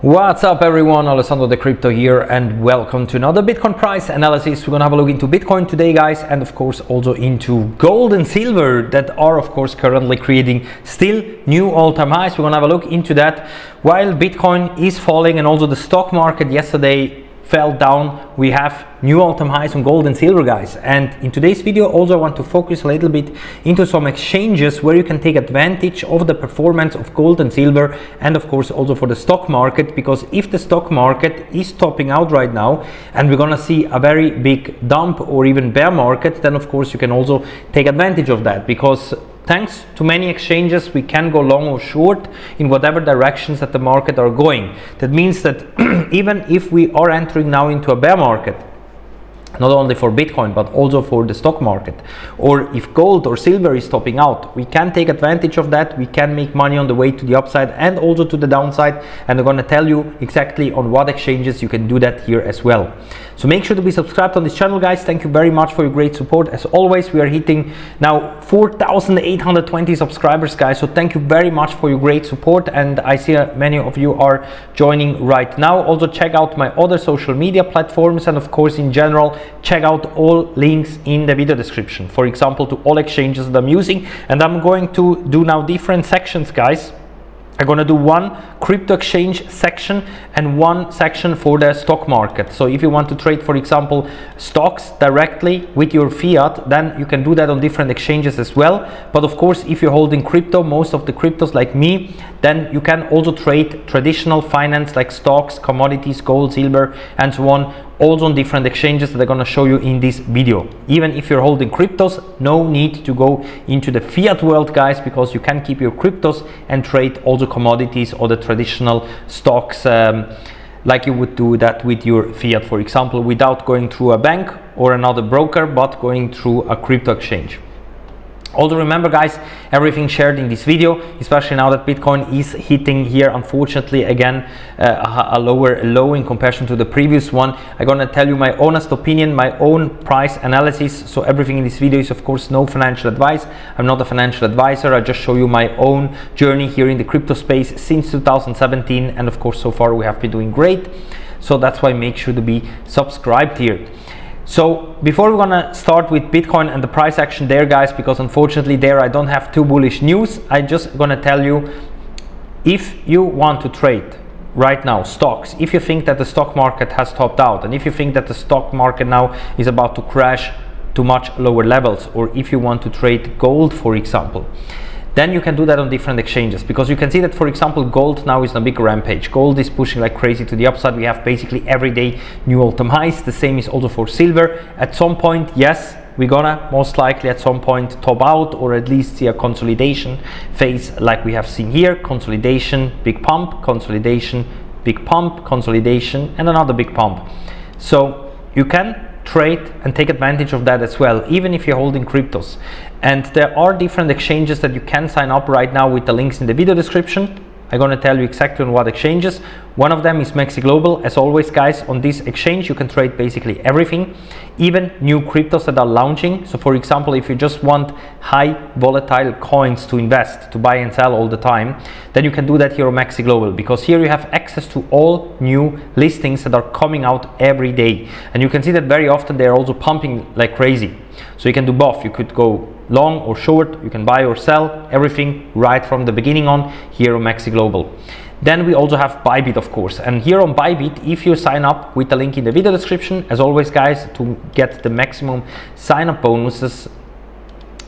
What's up everyone, Alessandro the Crypto here and welcome to another Bitcoin price analysis. We're gonna have a look into Bitcoin today guys, and of course also into gold and silver that are of course currently creating still new all-time highs. We're gonna have a look into that while Bitcoin is falling and also the stock market yesterday fell down. We have new all-time highs on gold and silver guys, and in today's video also I want to focus a little bit into some exchanges where you can take advantage of the performance of gold and silver, and of course also for the stock market, because if the stock market is topping out right now and we're gonna see a very big dump or even bear market, then of course you can also take advantage of that, because thanks to many exchanges we can go long or short in whatever directions that the market are going. That means that even if we are entering now into a bear market, not only for Bitcoin but also for the stock market, or if gold or silver is topping out, we can take advantage of that. We can make money on the way to the upside and also to the downside, and I'm going to tell you exactly on what exchanges you can do that here as well. So make sure to be subscribed on this channel guys. Thank you very much for your great support. As always, we are hitting now 4,820 subscribers guys, so thank you very much for your great support, and I see many of you are joining right now. Also check out my other social media platforms, and of course in general check out all links in the video description, for example to all exchanges that I'm using. And I'm going to do now different sections guys. I'm going to do one crypto exchange section and one section for the stock market. So if you want to trade, for example, stocks directly with your fiat, then you can do that on different exchanges as well. But of course, if you're holding crypto, most of the cryptos like me, then you can also trade traditional finance like stocks, commodities, gold, silver, and so on, also on different exchanges that I'm going to show you in this video. Even if you're holding cryptos, no need to go into the fiat world guys, because you can keep your cryptos and trade also commodities or the traditional stocks like you would do that with your fiat, for example, without going through a bank or another broker, but going through a crypto exchange. Also remember guys, everything shared in this video, especially now that Bitcoin is hitting here unfortunately again a lower low in comparison to the previous one, I'm gonna tell you my honest opinion, my own price analysis. So everything in this video is of course no financial advice. I'm not a financial advisor. I just show you my own journey here in the crypto space since 2017, and of course so far we have been doing great. So that's why make sure to be subscribed here. So before we're gonna start with Bitcoin and the price action there guys, because unfortunately there I don't have too bullish news, I just gonna tell you, if you want to trade right now stocks, if you think that the stock market has topped out, and if you think that the stock market now is about to crash to much lower levels, or if you want to trade gold for example, then you can do that on different exchanges, because you can see that for example gold now is on a big rampage. Gold is pushing like crazy to the upside. We have basically every day new all-time highs. The same is also for silver. At some point, yes, we're gonna most likely at some point top out, or at least see a consolidation phase like we have seen here. Consolidation, big pump, consolidation, big pump, consolidation, and another big pump. So you can trade and take advantage of that as well, even if you're holding cryptos. And there are different exchanges that you can sign up right now with the links in the video description. I'm going to tell you exactly on what exchanges. One of them is Mexi Global. As always guys, on this exchange you can trade basically everything, even new cryptos that are launching. So for example, if you just want high volatile coins to invest, to buy and sell all the time, then you can do that here on Mexi Global, because here you have access to all new listings that are coming out every day, and you can see that very often they're also pumping like crazy. So you can do both. You could go long or short, you can buy or sell, everything right from the beginning on here on Mexi Global. Then we also have Bybit of course, and here on Bybit, if you sign up with the link in the video description, as always guys, to get the maximum sign up bonuses,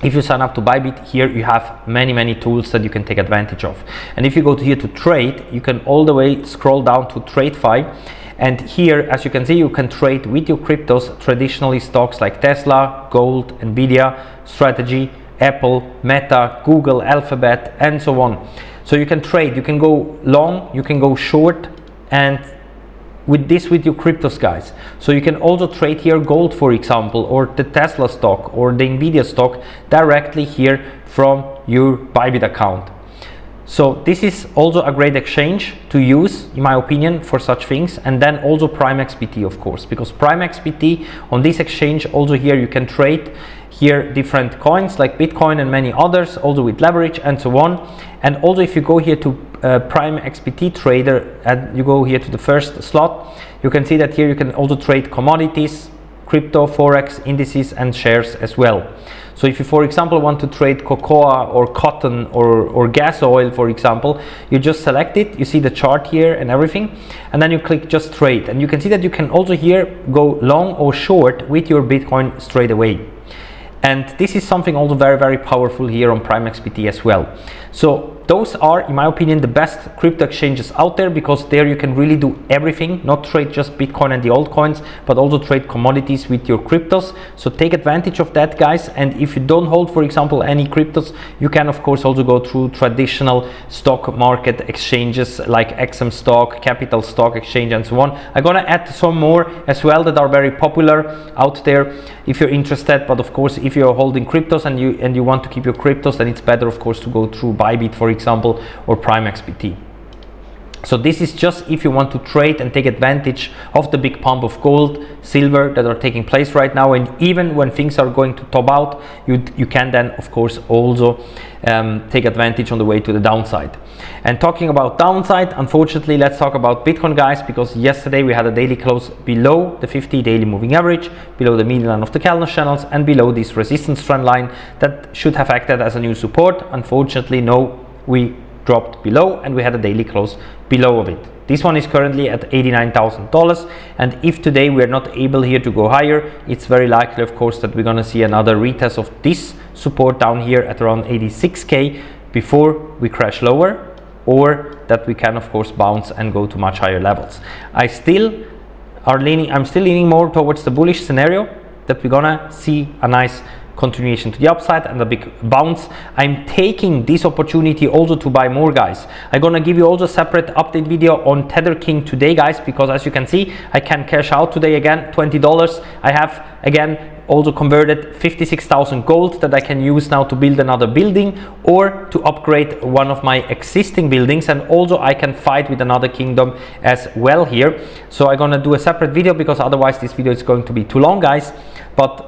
if you sign up to Bybit, here you have many tools that you can take advantage of. And if you go to here to trade, you can all the way scroll down to TradeFi. And here, as you can see, you can trade with your cryptos, traditionally stocks like Tesla, gold, Nvidia, Strategy, Apple, Meta, Google, Alphabet, and so on. So you can trade, you can go long, you can go short, and with your cryptos guys. So you can also trade here gold for example, or the Tesla stock or the Nvidia stock directly here from your Bybit account. So this is also a great exchange to use in my opinion for such things. And then also Prime XBT of course, because Prime XBT on this exchange, also here you can trade here different coins like Bitcoin and many others, also with leverage and so on. And also if you go here to Prime XPT trader and you go here to the first slot, you can see that here you can also trade commodities, crypto, forex, indices and shares as well. So if you, for example, want to trade cocoa or cotton or gas oil, for example, you just select it, you see the chart here and everything, and then you click just trade, and you can see that you can also here go long or short with your Bitcoin straight away. And this is something also very, very powerful here on Prime XPT as well. So those are, in my opinion, the best crypto exchanges out there, because there you can really do everything, not trade just Bitcoin and the altcoins, but also trade commodities with your cryptos. So take advantage of that, guys. And if you don't hold, for example, any cryptos, you can of course also go through traditional stock market exchanges like XM Stock, Capital Stock Exchange and so on. I'm gonna add some more as well that are very popular out there if you're interested. But of course, if you're holding cryptos and you want to keep your cryptos, then it's better of course to go through Bybit, for example, or Prime XPT. So this is just if you want to trade and take advantage of the big pump of gold, silver that are taking place right now, and even when things are going to top out, you can then of course also take advantage on the way to the downside. And talking about downside, unfortunately, let's talk about Bitcoin, guys, because yesterday we had a daily close below the 50 daily moving average, below the median of the Kellner channels, and below this resistance trend line that should have acted as a new support. Unfortunately, no, we dropped below and we had a daily close below of it. This one is currently at $89,000, and if today we are not able here to go higher, it's very likely of course that we're gonna see another retest of this support down here at around 86k before we crash lower, or that we can of course bounce and go to much higher levels. I'm still leaning more towards the bullish scenario, that we're gonna see a nice continuation to the upside and a big bounce. I'm taking this opportunity also to buy more, guys. I'm gonna give you also a separate update video on Tether King today, guys, because as you can see, I can cash out today again $20. I have again also converted 56,000 gold that I can use now to build another building or to upgrade one of my existing buildings, and also I can fight with another kingdom as well here. So I'm gonna do a separate video because otherwise this video is going to be too long, guys. But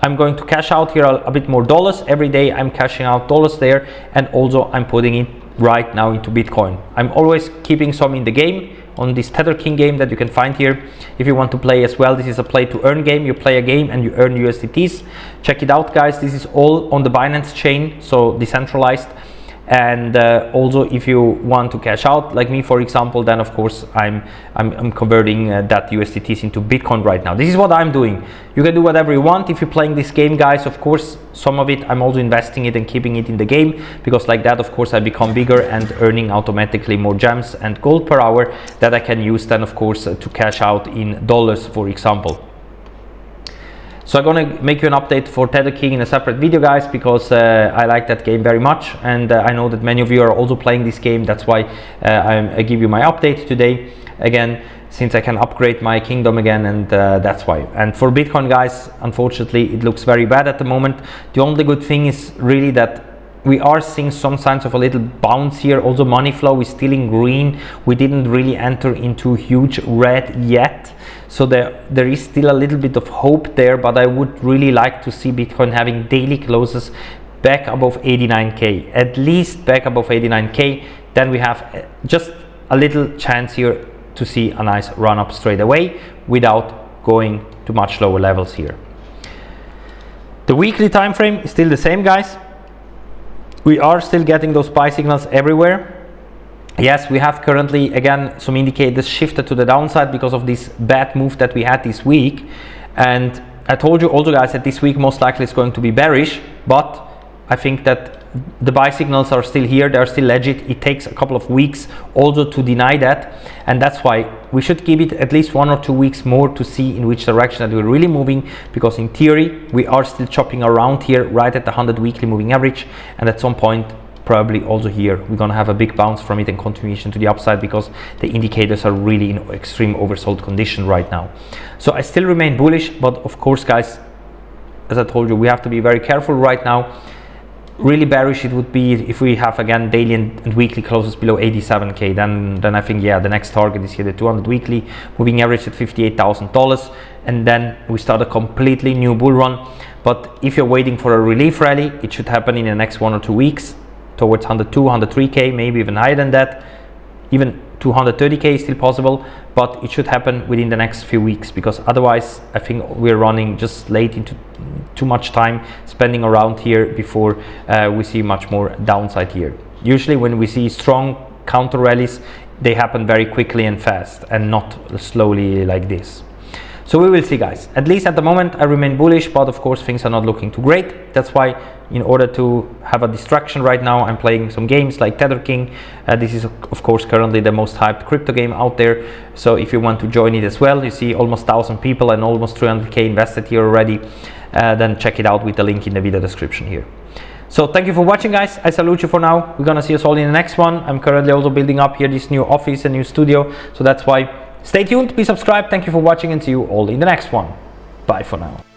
I'm going to cash out here a bit more dollars. Every day I'm cashing out dollars there, and also I'm putting it right now into Bitcoin. I'm always keeping some in the game on this Tether King game that you can find here if you want to play as well. This is a play to earn game. You play a game and you earn USDTs. Check it out, guys. This is all on the Binance chain, so decentralized. And also if you want to cash out like me, for example, then of course I'm converting that USDTs into Bitcoin right now. This is what I'm doing. You can do whatever you want if you're playing this game, guys. Of course, some of it I'm also investing it and keeping it in the game, because like that of course I become bigger and earning automatically more gems and gold per hour that I can use then of course to cash out in dollars, for example. So I'm gonna make you an update for Tether King in a separate video, guys, because I like that game very much, and I know that many of you are also playing this game. That's why I give you my update today again, since I can upgrade my kingdom again, and that's why. And for Bitcoin, guys, unfortunately it looks very bad at the moment. The only good thing is really that we are seeing some signs of a little bounce here. Also money flow is still in green. We didn't really enter into huge red yet, so there is still a little bit of hope there, but I would really like to see Bitcoin having daily closes back above 89k, at least back above 89k. Then we have just a little chance here to see a nice run up straight away without going to much lower levels here. The weekly time frame is still the same, guys. We are still getting those buy signals everywhere. Yes, we have currently again some indicators shifted to the downside because of this bad move that we had this week. And I told you also, guys, that this week most likely is going to be bearish, but I think that the buy signals are still here. They are still legit. It takes a couple of weeks also to deny that, and that's why we should give it at least 1 or 2 weeks more to see in which direction that we're really moving, because in theory we are still chopping around here right at the 100 weekly moving average, and at some point probably also here we're gonna have a big bounce from it and continuation to the upside, because the indicators are really in extreme oversold condition right now. So I still remain bullish, but of course, guys, as I told you, we have to be very careful right now. Really bearish it would be if we have again daily and weekly closes below 87k. Then I think, yeah, the next target is here, the 200 weekly moving average at $58,000, and then we start a completely new bull run. But if you're waiting for a relief rally, it should happen in the next 1 or 2 weeks towards 102, 103k, maybe even higher than that. Even 230k is still possible, but it should happen within the next few weeks, because otherwise I think we're running just late into too much time spending around here before we see much more downside here. Usually when we see strong counter rallies, they happen very quickly and fast and not slowly like this. So we will see, guys. At least at the moment I remain bullish, but of course things are not looking too great. That's why, in order to have a distraction right now, I'm playing some games like Tether King. This is of course currently the most hyped crypto game out there, so if you want to join it as well, you see almost 1,000 people and almost 300k invested here already, then check it out with the link in the video description here. So thank you for watching, guys. I salute you for now. We're gonna see us all in the next one. I'm currently also building up here this new office and new studio, so that's why stay tuned, be subscribed. Thank you for watching and see you all in the next one. Bye for now.